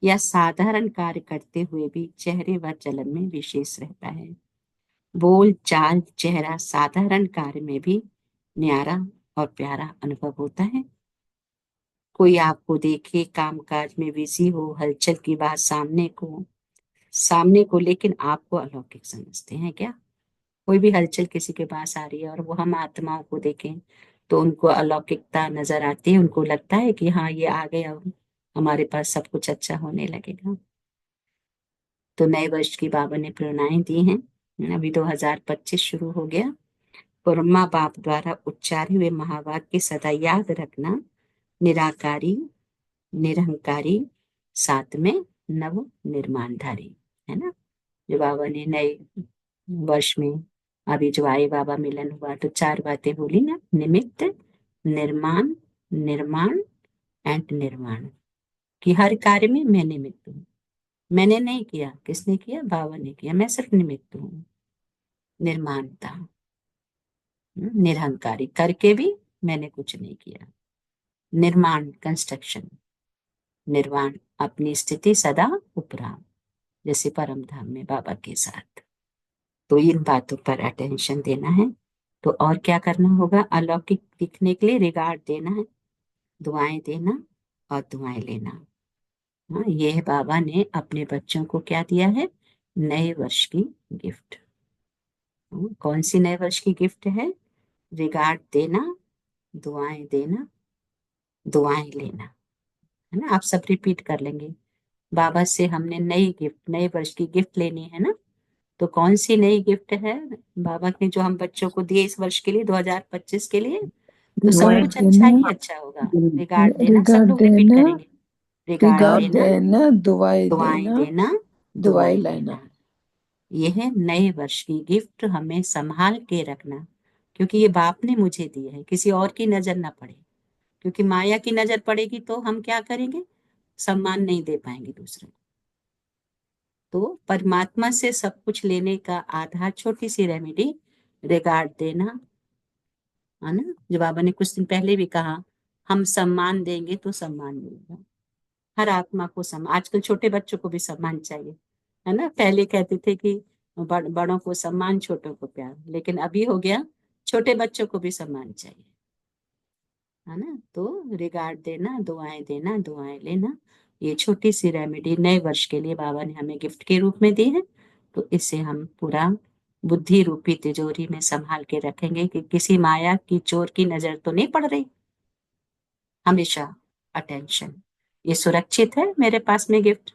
या साधारण कार्य करते हुए भी चेहरे व चलन में विशेष रहता है। बोल चाल चेहरा साधारण कार्य में भी न्यारा और प्यारा अनुभव होता है। कोई आपको देखे कामकाज में बिजी हो, हलचल की बात सामने को लेकिन आपको अलौकिक समझते हैं क्या? कोई भी हलचल किसी के पास आ रही है और वो हम आत्माओं को देखें तो उनको अलौकिकता नजर आती है। उनको लगता है कि हाँ ये आ गया, हमारे पास सब कुछ अच्छा होने लगेगा। तो नए वर्ष की बाबा ने प्रेरणाएं दी हैं। अभी 2025 शुरू हो गया। ब्रह्मा बाप द्वारा उच्चारे हुए महावाक्य सदा याद रखना। निराकारी, निरहंकारी, साथ में नव निर्माणधारी, है ना। जो बाबा ने नए वर्ष में अभी जो आए बाबा मिलन हुआ तो 4 बातें बोली ना, निमित्त, निर्माण, निर्माण एंड निर्माण। कि हर कार्य में मैं निमित्त हूँ। मैंने नहीं किया, किसने किया? बाबा ने किया, मैं सिर्फ निमित्त हूँ। निर्माणता, निरहंकारी, करके भी मैंने कुछ नहीं किया। निर्माण, कंस्ट्रक्शन। निर्वाण, अपनी स्थिति सदा उपराम, जैसे परम धाम में बाबा के साथ। तो इन बातों पर अटेंशन देना है। तो और क्या करना होगा? अलौकिक दिखने के लिए रिगार्ड देना है, दुआएं देना और दुआएं लेना। हाँ, ये है बाबा ने अपने बच्चों को क्या दिया है? नए वर्ष की गिफ्ट। कौन सी नए वर्ष की गिफ्ट है? रिगार्ड देना, दुआएं देना, दुआएं लेना, है ना। आप सब रिपीट कर लेंगे। बाबा से हमने नई गिफ्ट, नए वर्ष की गिफ्ट लेनी है ना। तो कौन सी नई गिफ्ट है बाबा ने जो हम बच्चों को दिए इस वर्ष के लिए, 2025 के लिए? तो सब रिगार्ड कुछ अच्छा देना, ही अच्छा होगा। रिगार्ड देना, सब रिगार्ड लोग रिपीट देना, करेंगे। रिगार्ड रिगार्ड देना, देना, दुआएं दुआएं देना, देना, दुआएं दुआएं लेना। लेना। यह है नए वर्ष की गिफ्ट, हमें संभाल के रखना। क्योंकि ये बाप ने मुझे दी है, किसी और की नजर ना पड़े। क्योंकि माया की नजर पड़ेगी तो हम क्या करेंगे? सम्मान नहीं दे पाएंगे दूसरे को। तो परमात्मा से सब कुछ लेने का आधार, छोटी सी रेमेडी, रिगार्ड देना, है ना। जो बाबा ने कुछ दिन पहले भी कहा, हम सम्मान देंगे तो सम्मान मिलेगा। हर आत्मा को सम्मान, आजकल छोटे बच्चों को भी सम्मान चाहिए, है ना। पहले कहते थे कि बड़ों को सम्मान, छोटों को प्यार, लेकिन अभी हो गया छोटे बच्चों को भी सम्मान चाहिए, है ना। तो रिगार्ड देना, दुआएं लेना, ये छोटी सी रेमेडी नए वर्ष के लिए बाबा ने हमें गिफ्ट के रूप में दी है, तो इसे हम पूरा बुद्धि रूपी तिजोरी में संभाल के रखेंगे कि किसी माया की चोर की नजर तो नहीं पड़ रही। हमेशा अटेंशन, ये सुरक्षित है मेरे पास में गिफ्ट।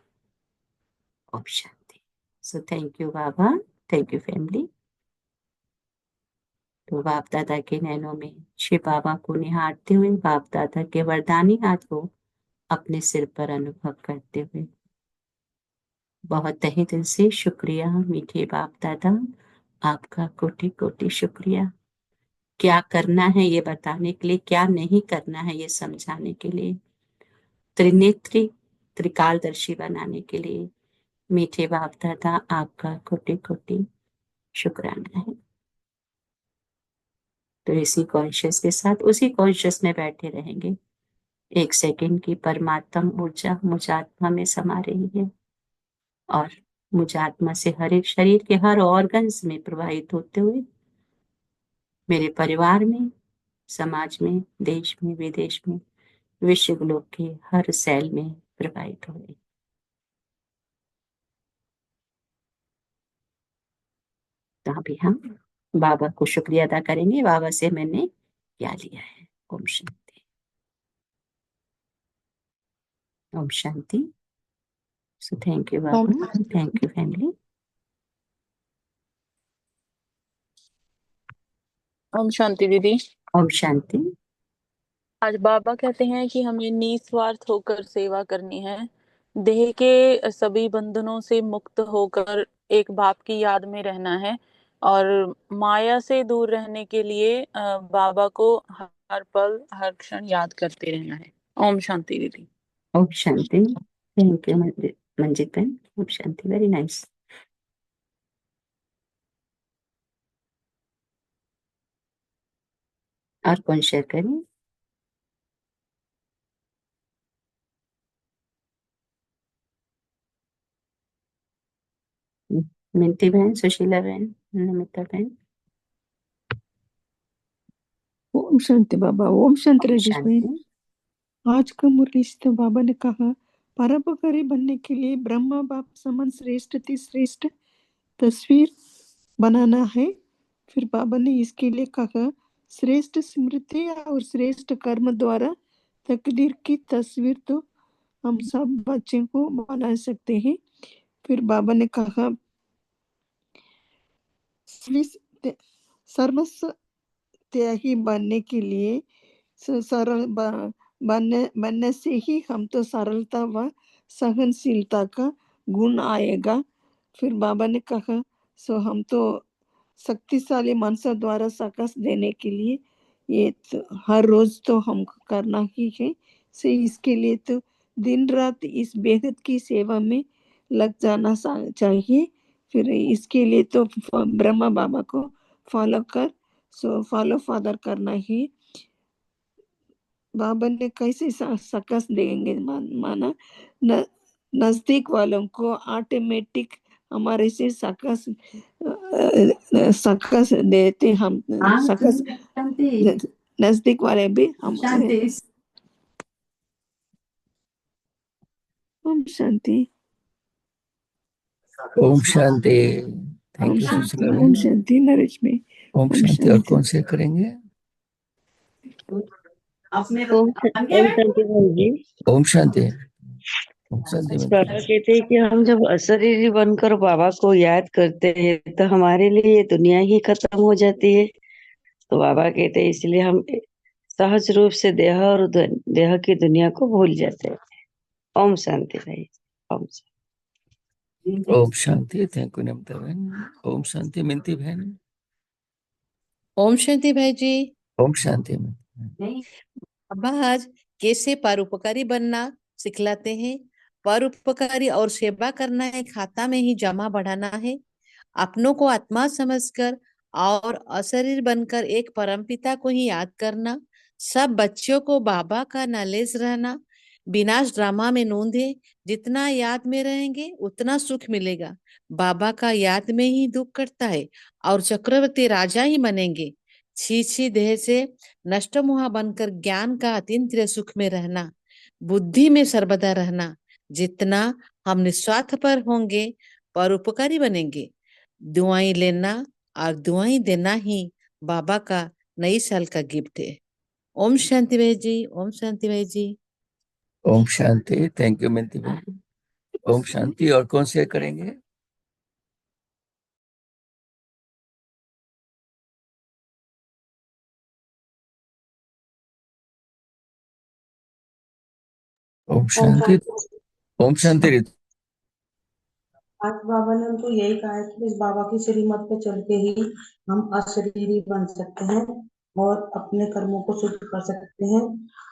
ओम शांति। So thank you Baba, thank you family. तो बाप दादा के नैनों में श्री बाबा को निहारते हुए बाप दादा के वरदानी हाथ को अपने सिर पर अनुभव करते हुए बहुत तहे दिल से शुक्रिया मीठे बाप दादा, आपका कोटि कोटि शुक्रिया। क्या करना है ये बताने के लिए, क्या नहीं करना है ये समझाने के लिए, त्रिनेत्री त्रिकालदर्शी बनाने के लिए मीठे बाप दादा, आपका कोटि कोटि शुक्राना है। तो इसी कॉन्शियस के साथ उसी कॉन्शियस में बैठे रहेंगे। 1 सेकंड की परमात्म ऊर्जा मुझ आत्मा में समा रही है और मुझ आत्मा से हर एक शरीर के हर ऑर्गन्स में प्रवाहित होते हुए मेरे परिवार में, समाज में, देश में, विदेश में, विश्व ग्लोब के हर सेल में प्रवाहित हो रही। तो अभी हम बाबा को शुक्रिया अदा करेंगे, बाबा से मैंने क्या लिया है। ओम शांति, ओम शांति। सो थैंक यू ओम बाबा, थैंक यू फैमिली। ओम शांति दीदी। ओम शांति। आज बाबा कहते हैं कि हमें निस्वार्थ होकर सेवा करनी है, देह के सभी बंधनों से मुक्त होकर एक बाप की याद में रहना है और माया से दूर रहने के लिए बाबा को हर पल हर क्षण याद करते रहना है। ओम शांति दीदी। ओम शांति। थैंक यू मंजित बहन। Om Shanti, very nice. और कौन शेयर करें? मिंटी बहन, सुशीला बहन, नमिता बहन। ओम शांति बाबा। ओम शांति ओम राजेश भाई। शांति। आज का मुरली से बाबा ने कहा परोपकारी बनने के लिए ब्रह्मा बाप समान श्रेष्ठ अति श्रेष्ठ तस्वीर बनाना है। फिर बाबा ने इसके लिए कहा श्रेष्ठ स्मृति और श्रेष्ठ कर्म द्वारा तकदीर की तस्वीर तो हम सब बच्चे को बना सकते हैं। फिर बाबा ने कहा सर्वस्व त्यागी बनने के लिए सरल बनने से ही हम तो सरलता व सहनशीलता का गुण आएगा। फिर बाबा ने कहा सो हम तो शक्तिशाली मनसा द्वारा सकस देने के लिए ये तो हर रोज तो हमको करना ही है। से इसके लिए तो दिन रात इस बेहद की सेवा में लग जाना चाहिए। फिर इसके लिए तो ब्रह्मा बाबा को फॉलो कर फॉलो फादर करना ही। बाबा ने कैसे सकस देंगे माना नजदीक वालों को ऑटोमेटिक हमारे से सकस सकस देते हम सकस नजदीक वाले भी हम। ओम शांति। ओम शांति। थैंक ओम यू शांति। सुशीला ओम बहन। शांति नरेश में। ओम शांति। और कौन से करेंगे? ओम शांति भाई जी। ओम शांति। ओम शांति में बाबा कहते हैं कि हम जब अशरीरी बनकर बाबा को याद करते हैं तो हमारे लिए ये दुनिया ही खत्म हो जाती है। तो बाबा कहते हैं इसलिए हम सहज रूप से देह और देह की दुनिया को भूल जाते हैं। ओम शांति भाई। ओम शांति। ओम शांति। थैंक यू नमिता बहन। ओम शांति मिंती बहन। ओम शांति भाई जी। ओम शांति में बाबा आज कैसे परोपकारी बनना सिखलाते हैं। परोपकारी और सेवा करना है, खाता में ही जमा बढ़ाना है, अपनों को आत्मा समझकर और अशरीर बनकर एक परमपिता को ही याद करना, सब बच्चों को बाबा का नॉलेज रहना, विनाश ड्रामा में नोंदे, जितना याद में रहेंगे उतना सुख मिलेगा। बाबा का याद में ही दुख कटता है और चक्रवर्ती राजा ही बनेंगे। छी देह से नष्ट मोह बनकर ज्ञान का अतीन्द्रिय सुख में रहना, बुद्धि में सर्वदा रहना, जितना हम निस्वार्थ पर होंगे, परोपकारी बनेंगे। दुआएं लेना और दुआएं देना ही बाबा का नई साल का गिफ्ट है। ओम शांति भाई जी, ओम शांति भाई जी। ओम शांति। थैंक यू मिंती बहन। ओम शांति। और कौन शेयर करेंगे? ओम शांति। ओम शांति रितु। आज बाबा ने हमको यही कहा है कि इस बाबा की श्रीमत पे चल के ही हम अशरीरी बन सकते हैं और अपने कर्मों को शुद्ध कर सकते हैं।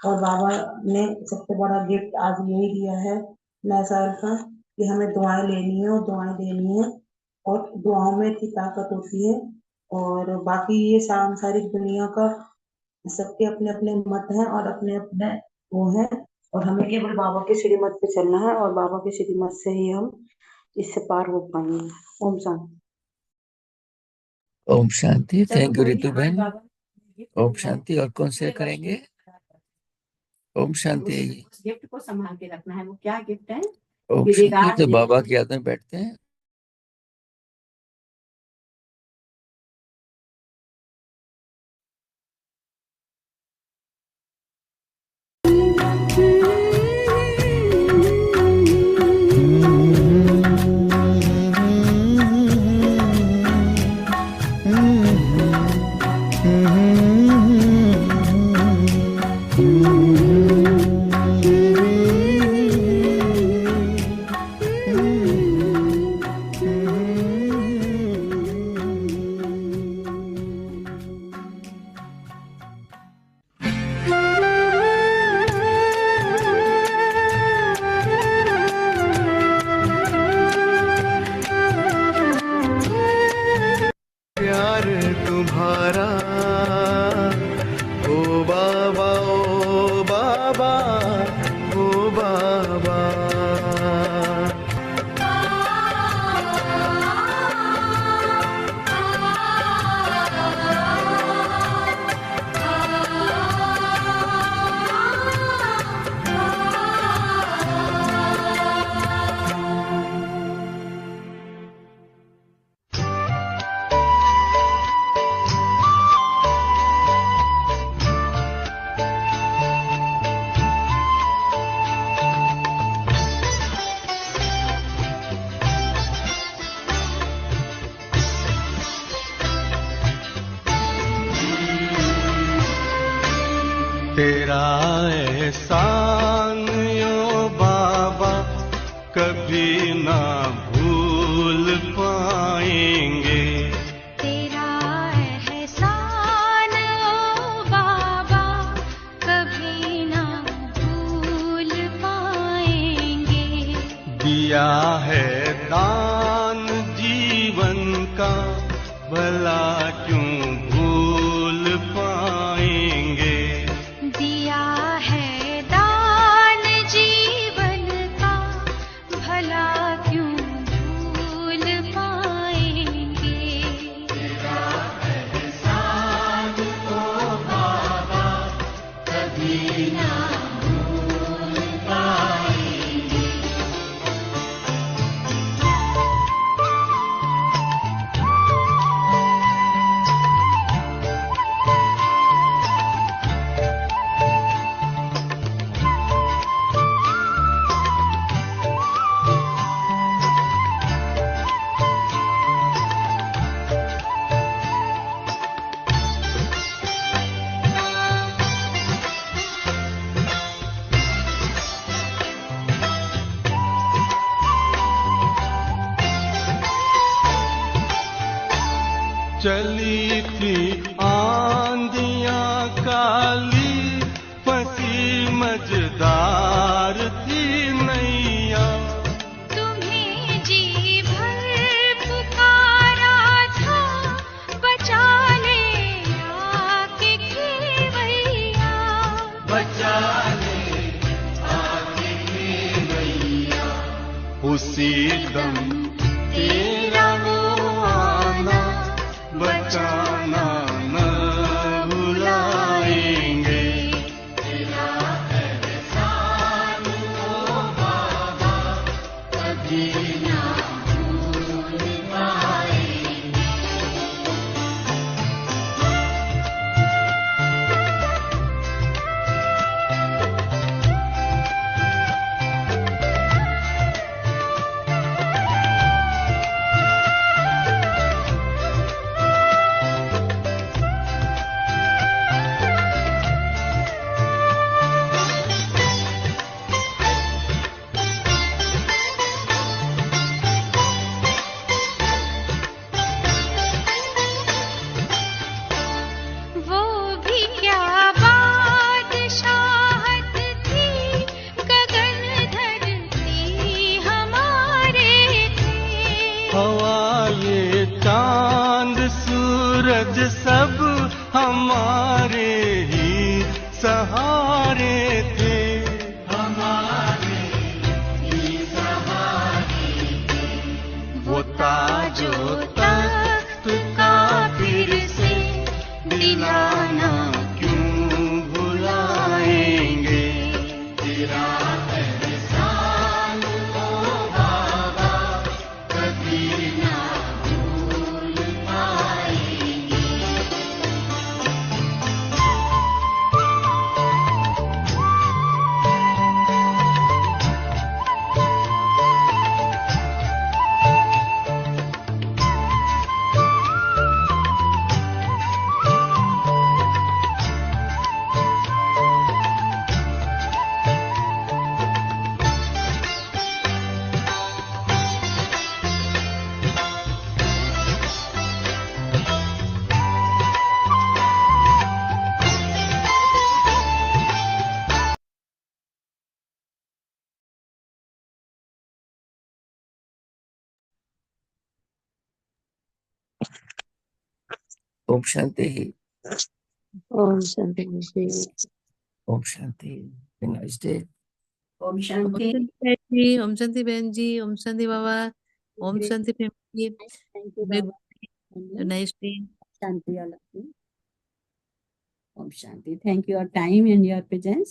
और बाबा ने सबसे बड़ा गिफ्ट आज यही दिया है नए साल का कि हमें दुआएं लेनी है और दुआएं देनी है, और दुआओं में इतनी ताकत होती है। और बाकी ये सांसारिक दुनिया का सबके अपने अपने मत हैं और अपने अपने वो हैं, और हमें केवल बाबा के श्रीमत पे चलना है और बाबा के श्रीमत से ही हम इससे पार हो पाएंगे। ओम शांति। ओम शांति। थैंक यू रितु बहन। ओम शांति। और कौन शेयर करेंगे? ओम शांति। उस गिफ्ट को संभाल के रखना है। वो क्या गिफ्ट है? ओम कि शांति। रिगार्ड तो देना बाबा है। की याद में बैठते हैं। प्यार तुम्हारा ओ बाबा, ओ बाबा, ओ बाबा। तेरा एहसान यो बाबा कभी ना भूल पाएंगे। तेरा एहसान ओ बाबा कभी ना भूल पाएंगे। दिया है दान जीवन का भला क्यों भूल पाएंगे। दिया है दान जीवन का भला क्यों भूल पाएंगे। तेरा एहसान ओ बाबा कभी ना भूल पाएंगे। चली थी आंधियां काली, फंसी मझदार थी नैया। तुम्हें जी भर पुकारा था, बचा ले आके खेवैया। बचा ले आके खेवैया। उसी दम तेरा वो आना बचाना न भुलाएंगे। पूर्वज सब हमारे ही सहारे थे, हमारे ही सहारे थे। वो ताजो तख्त का फिर से दिलाना क्यों भुलाएंगे, तेरा एहसान ओ बाबा कभी ना भूल पाएंगे। ओम शांति। ओम शांति। ओम शांति। Nice day. ओम ओम शांति। शांति बहन जी, ओम शांति बहन जी, ओम शांति बाबा, ओम शांति फैमिली। थैंक यू वेरी बाबा। Nice day. शांति all of you. Om Shanti. Thank you your time and your presence.